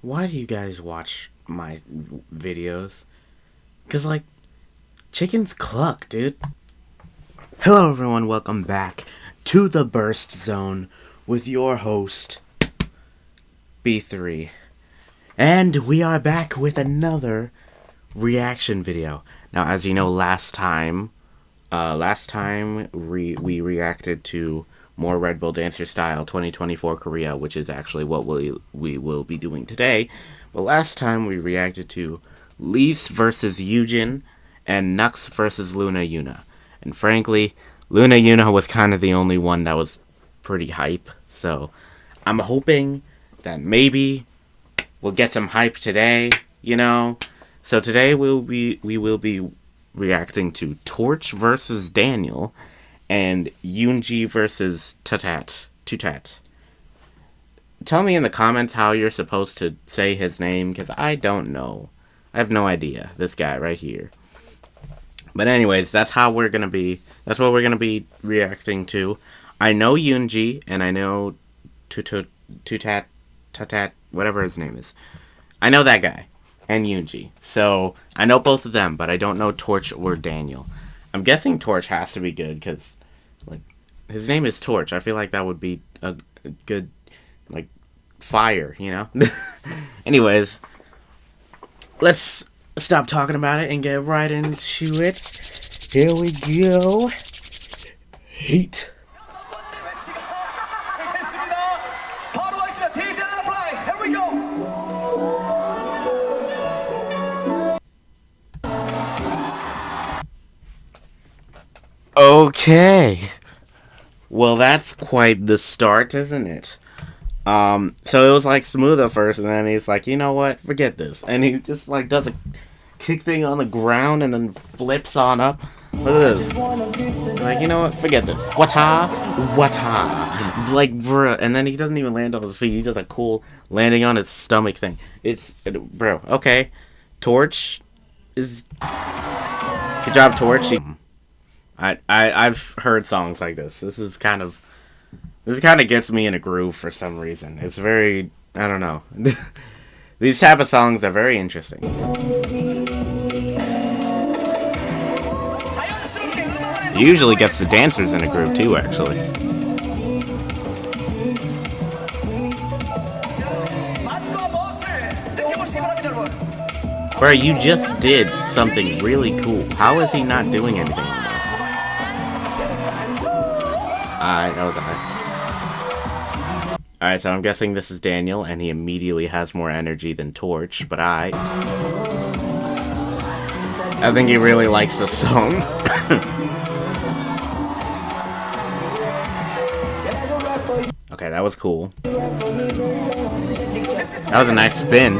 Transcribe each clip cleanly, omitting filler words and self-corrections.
Why do you guys watch my videos? Cause like, chickens cluck, dude. Hello everyone, welcome back to the Burst Zone with your host, B3. And we are back with another reaction video. Now, as you know, last time we reacted to more Red Bull Dancer Style 2024 Korea, which is actually what we will be doing today. But last time we reacted to Lise versus Yoonji and Nux versus Luna Yuna. And frankly, Luna Yuna was kind of the only one that was pretty hype. So I'm hoping that maybe we'll get some hype today, you know. So today we will be reacting to Torch versus Daniel and Yoonji versus Tutat. Tell me in the comments how you're supposed to say his name, because I don't know. I have no idea. This guy right here. But anyways, that's what we're gonna be reacting to. I know Yoonji and I know Tutat, whatever his name is. I know that guy and Yoonji. So I know both of them, but I don't know Torch or Daniel. I'm guessing Torch has to be good because, like, his name is Torch. I feel like that would be a good, like, fire, you know? Anyways, let's stop talking about it and get right into it. Here we go. Heat. Okay. Well, that's quite the start, isn't it? So it was like smooth at first, and then he's like, you know what, forget this. And he just like does a kick thing on the ground and then flips on up. Look at this. Like, you know what, forget this. Wata. Like, bruh. And then he doesn't even land on his feet. He does a cool landing on his stomach thing. Bro, okay. Torch is... Good job, Torch. I've heard songs like this. This kind of gets me in a groove for some reason. It's very, I don't know. These type of songs are very interesting. It usually gets the dancers in a groove too, actually. Bro, you just did something really cool. How is he not doing anything anymore? I know that. Alright, so I'm guessing this is Daniel, and he immediately has more energy than Torch, but I think he really likes this song. Okay, that was cool. That was a nice spin.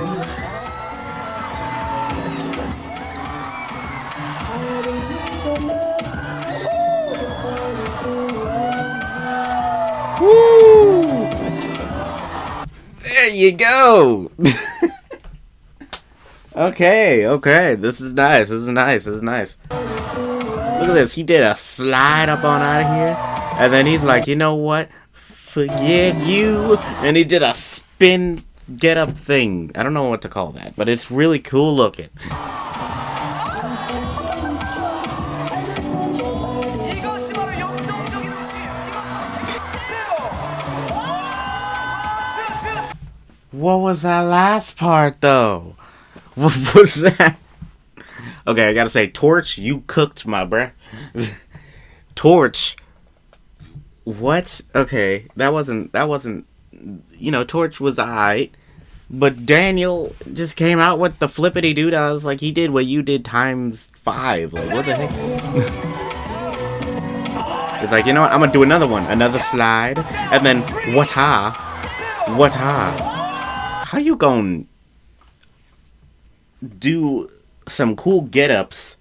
Woo! There you go. Okay. This is nice. Look at this. He did a slide up on out of here, and then he's like, you know what? Forget you. And he did a spin get up thing. I don't know what to call that, but it's really cool looking. What was that last part, though? What was that? Okay, I gotta say, Torch, you cooked my breath. Torch. What? Okay, that wasn't, you know, Torch was alright. But Daniel just came out with the flippity doodah. Like, he did what you did times 5. Like, what the heck? It's like, you know what? I'm gonna do another one. Another slide. And then, wata. How you gonna do some cool get-ups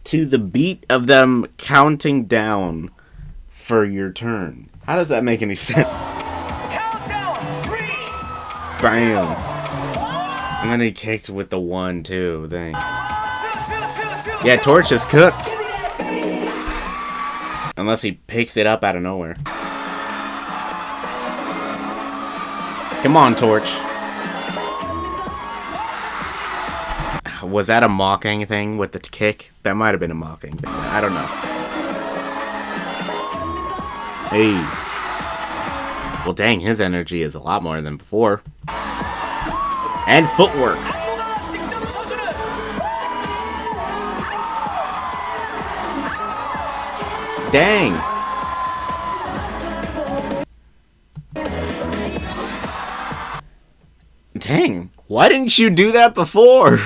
to the beat of them counting down for your turn? How does that make any sense? Countdown, 3. Bam. And then he kicked with the 1 too. Dang. Yeah, Torch is cooked. Unless he picks it up out of nowhere. Come on, Torch. Was that a mocking thing with the kick? That might have been a mocking thing. I don't know. Hey. Well, dang, his energy is a lot more than before. And footwork. Dang. Dang. Why didn't you do that before?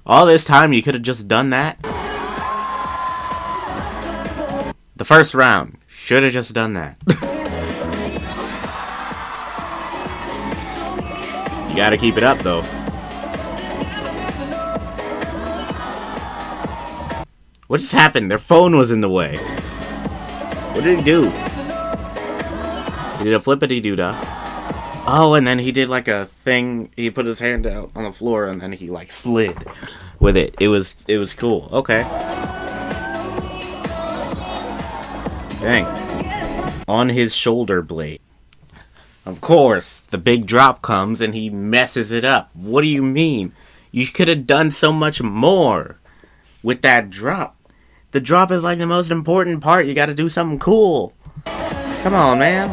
All this time, you could have just done that. The first round. Should have just done that. You gotta keep it up, though. What just happened? Their phone was in the way. What did he do? He did a flippity-doo-dah. Oh, and then he did like a thing. He put his hand out on the floor, and then he like slid with it. It was cool. Okay. Dang. On his shoulder blade. Of course, the big drop comes and he messes it up. What do you mean? You could have done so much more with that drop. The drop is like the most important part. You gotta do something cool. Come on, man.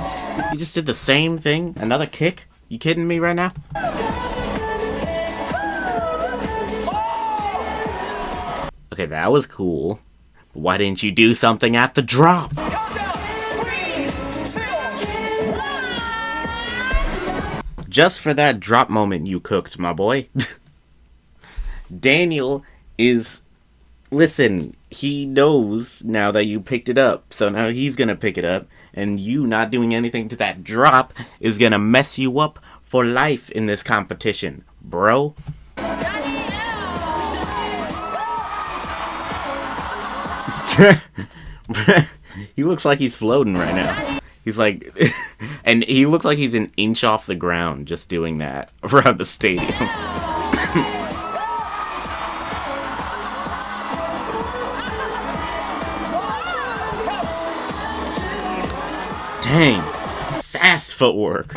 You just did the same thing. Another kick? You kidding me right now? Okay, that was cool. But why didn't you do something at the drop? Just for that drop moment you cooked, my boy. Daniel is... Listen, he knows now that you picked it up. So now he's gonna pick it up. And you not doing anything to that drop is gonna mess you up for life in this competition, bro. He looks like he's floating right now. He's like... and he looks like he's an inch off the ground just doing that around the stadium. Dang. Fast footwork.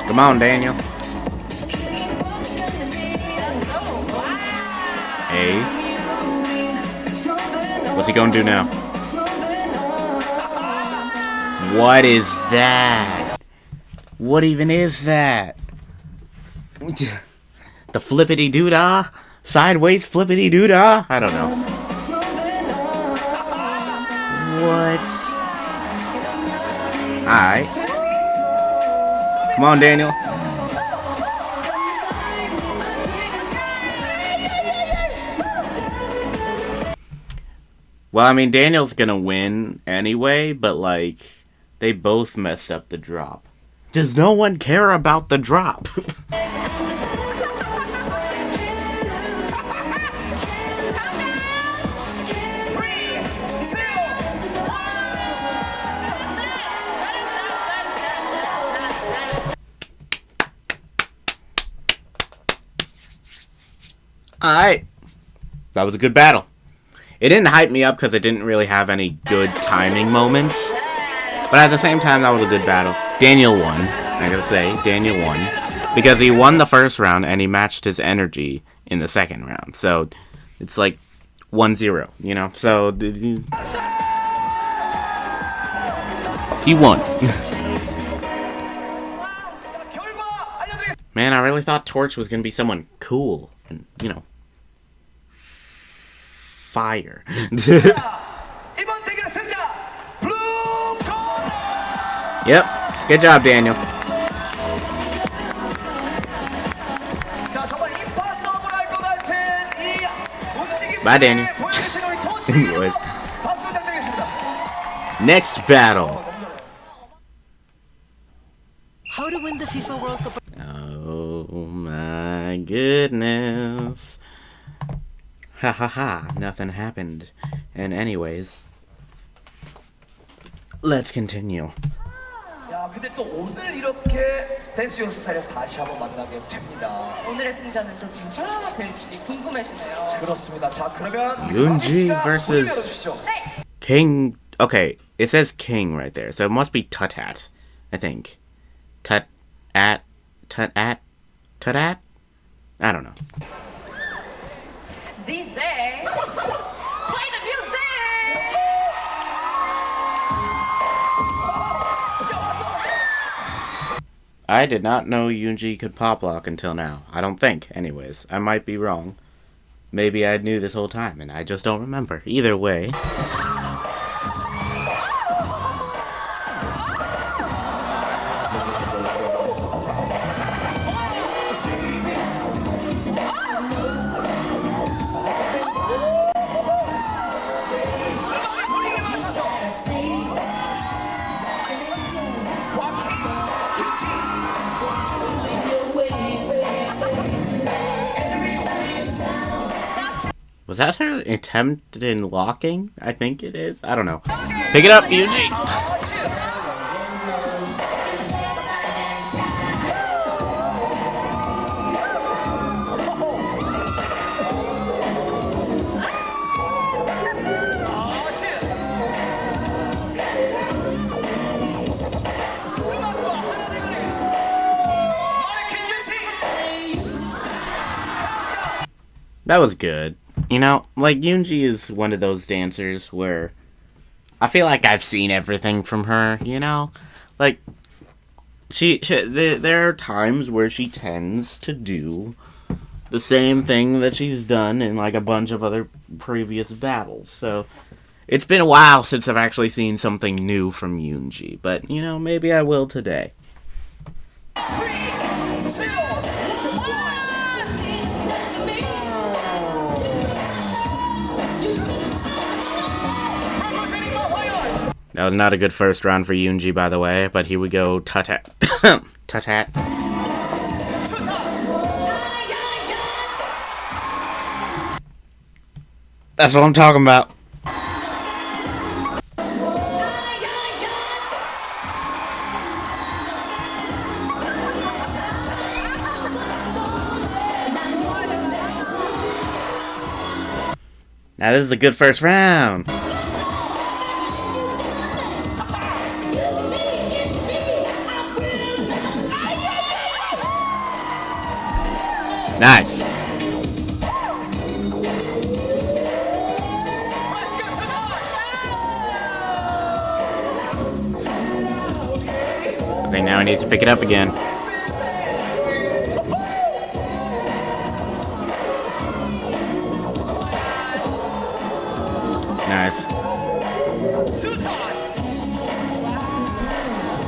Come on, Daniel. Hey. What's he gonna do now? What is that? What even is that? The flippity-doo-dah? Sideways flippity-doo-dah? I don't know. What? Alright. Come on, Daniel. Well, I mean, Daniel's gonna win anyway, but like... They both messed up the drop. Does no one care about the drop? Alright. That was a good battle. It didn't hype me up because it didn't really have any good timing moments. But at the same time, that was a good battle. Daniel won. I gotta say, Daniel won. Because he won the first round and he matched his energy in the second round. So, it's like 1-0, you know? So, he won. Man, I really thought Torch was gonna be someone cool. And, you know, fire. Yep. Good job, Daniel. Bye, Daniel. Next battle. How to win the FIFA World Cup? Oh my goodness. Ha ha ha. Nothing happened. And anyways, let's continue. 근데 또 오늘 이렇게 댄스 용 스타일에서 다시 한번 만나게 됩니다. 오늘의 승자는 또 누가 될지 궁금해지네요. 그렇습니다. 자, 그러면 Yoonji 가비 씨가 versus- 문을 열어주시죠. King. Okay, it says King right there, so it must be Tutat, I think. Tutat? Tutat? Tutat? I don't know. DJ, play the music. I did not know Yoonji could pop lock until now. I don't think, anyways. I might be wrong. Maybe I knew this whole time and I just don't remember. Either way. 분위기 맞춰서 Was that her attempt in locking? I think it is. I don't know. Pick it up, Yoonji! That was good. You know, like, Yoonji is one of those dancers where I feel like I've seen everything from her, you know? Like, there are times where she tends to do the same thing that she's done in, like, a bunch of other previous battles. So, it's been a while since I've actually seen something new from Yoonji. But, you know, maybe I will today. That was not a good first round for Yoonji, by the way, but here we go, Tutat. Tutat. That's what I'm talking about. Now this is a good first round. Nice. I think now he needs to pick it up again. Nice.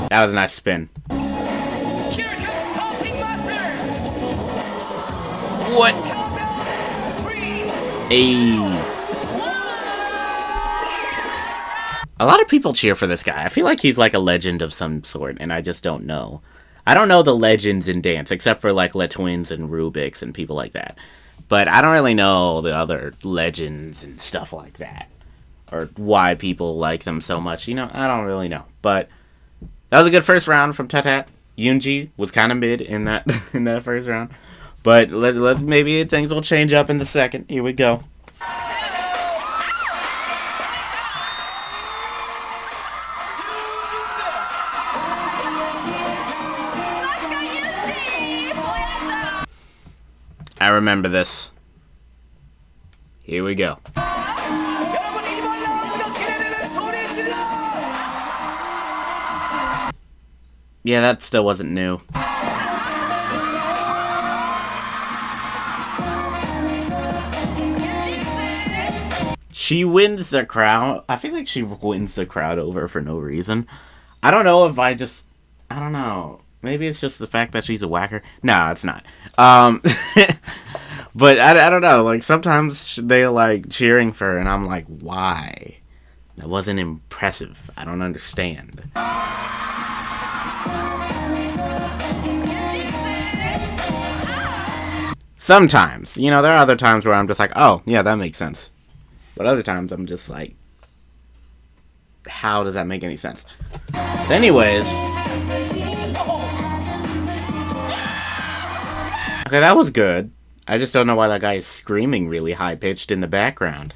That was a nice spin. What? Hey. A lot of people cheer for this guy. I feel like he's like a legend of some sort, and I just don't know. I don't know the legends in dance, except for like Le Twins and Rubik's and people like that. But I don't really know the other legends and stuff like that. Or why people like them so much. You know, I don't really know. But that was a good first round from Tutat. Yoonji was kind of mid in that in that first round. But maybe things will change up in the second. Here we go. I remember this. Here we go. Yeah, that still wasn't new. She wins the crowd. I feel like she wins the crowd over for no reason. I don't know if I don't know. Maybe it's just the fact that she's a whacker. No, it's not. But I don't know. Like, sometimes they're, like, cheering for her, and I'm like, why? That wasn't impressive. I don't understand. Sometimes. You know, there are other times where I'm just like, oh, yeah, that makes sense. But other times I'm just like, how does that make any sense? But anyways, Okay, that was good. I just don't know why that guy is screaming really high-pitched in the background.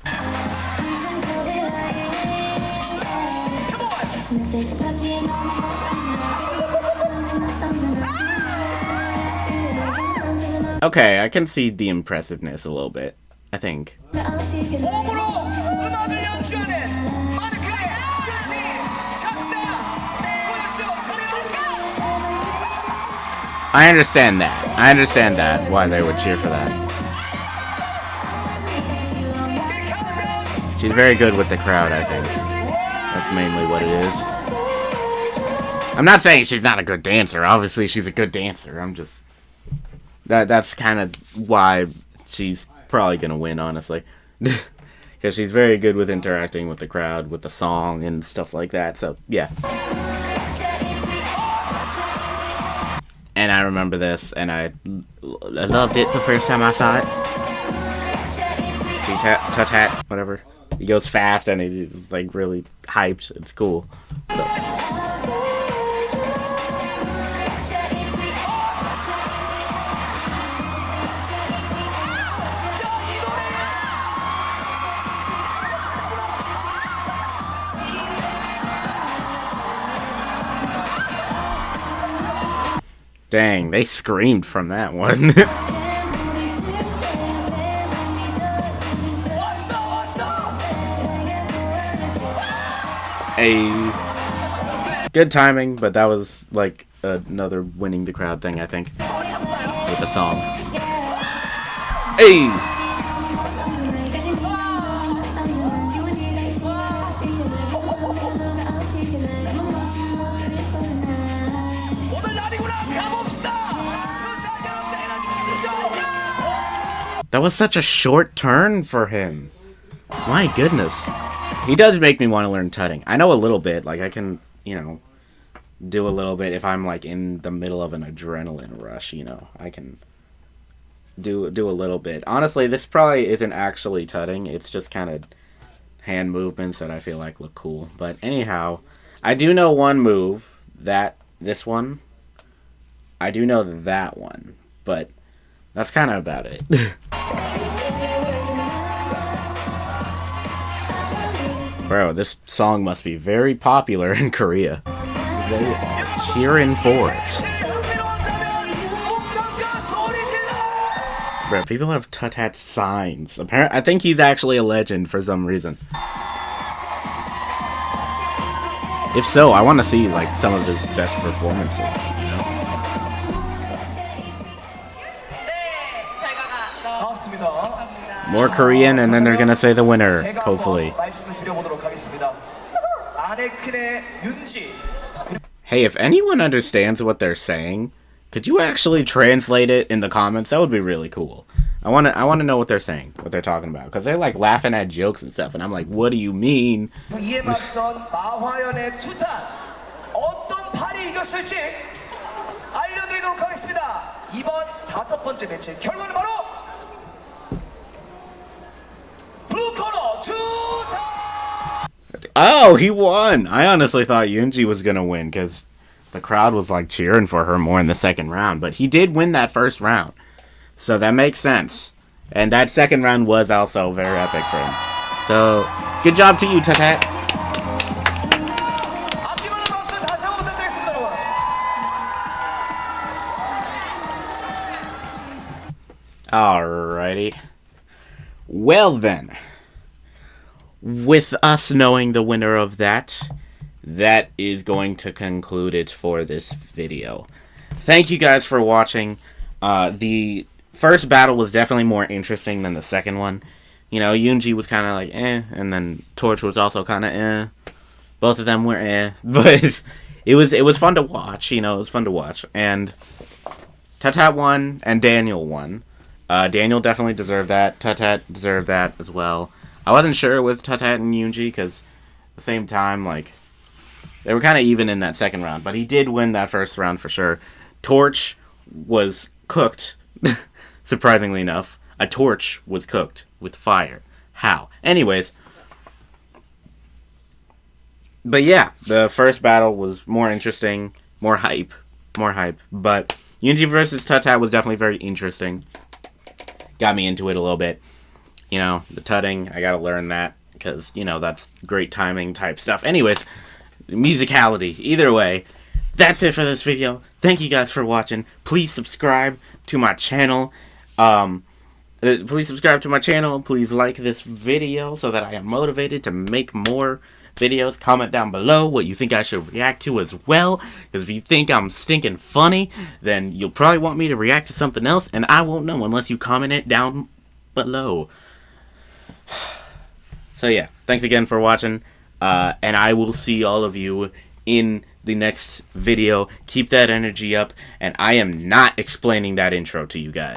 Okay, I can see the impressiveness a little bit, I think. I understand that. I understand that, why they would cheer for that. She's very good with the crowd, I think. That's mainly what it is. I'm not saying she's not a good dancer. Obviously, she's a good dancer. I'm just... That's kind of why she's probably going to win, honestly. Because she's very good with interacting with the crowd, with the song, and stuff like that. So, yeah. And I remember this, and I loved it the first time I saw it. Tutat, whatever. He goes fast, and he's like really hyped. It's cool. So. Dang, they screamed from that one. Hey. Good timing, but that was like another winning the crowd thing, I think. With the song. Hey! That was such a short turn for him. My goodness. He does make me want to learn tutting. I know a little bit. Like, I can, you know, do a little bit if I'm, like, in the middle of an adrenaline rush, you know. I can do a little bit. Honestly, this probably isn't actually tutting. It's just kind of hand movements that I feel like look cool. But anyhow, I do know one move. This one. I do know that one. But that's kind of about it. Bro, this song must be very popular in Korea. They are cheering for it. Bro, people have Tutat signs. Apparently, I think he's actually a legend for some reason. If so, I want to see like some of his best performances. You know? More Korean, and then they're gonna say the winner, hopefully. Hey, if anyone understands what they're saying, could you actually translate it in the comments? That would be really cool. I wanna know what they're saying, what they're talking about, because they're like laughing at jokes and stuff, and I'm like, what do you mean? Oh, he won! I honestly thought Yoonji was gonna win, because the crowd was like cheering for her more in the second round, but he did win that first round. So that makes sense. And that second round was also very epic for him. So, good job to you, Tutat. Alrighty. Well then, with us knowing the winner of that is going to conclude it for this video. Thank you guys for watching. The first battle was definitely more interesting than the second one. You know, Yoonji was kind of like, eh, and then Torch was also kind of, eh. Both of them were, eh. But it was fun to watch, you know, it was fun to watch. And Tutat won, and Daniel won. Daniel definitely deserved that. Tutat deserved that as well. I wasn't sure with Tutat and Yoonji, because at the same time, like, they were kind of even in that second round. But he did win that first round for sure. Torch was cooked, surprisingly enough. A torch was cooked with fire. How? Anyways. But yeah, the first battle was more interesting, more hype. But Yoonji versus Tutat was definitely very interesting. Got me into it a little bit. You know, the tutting, I gotta learn that, because, you know, that's great timing type stuff. Anyways, musicality. Either way, that's it for this video. Thank you guys for watching. Please subscribe to my channel. Please subscribe to my channel. Please like this video so that I am motivated to make more videos. Comment down below what you think I should react to as well. Because if you think I'm stinking funny, then you'll probably want me to react to something else, and I won't know unless you comment it down below. So yeah, thanks again for watching, and I will see all of you in the next video. Keep that energy up, and I am not explaining that intro to you guys.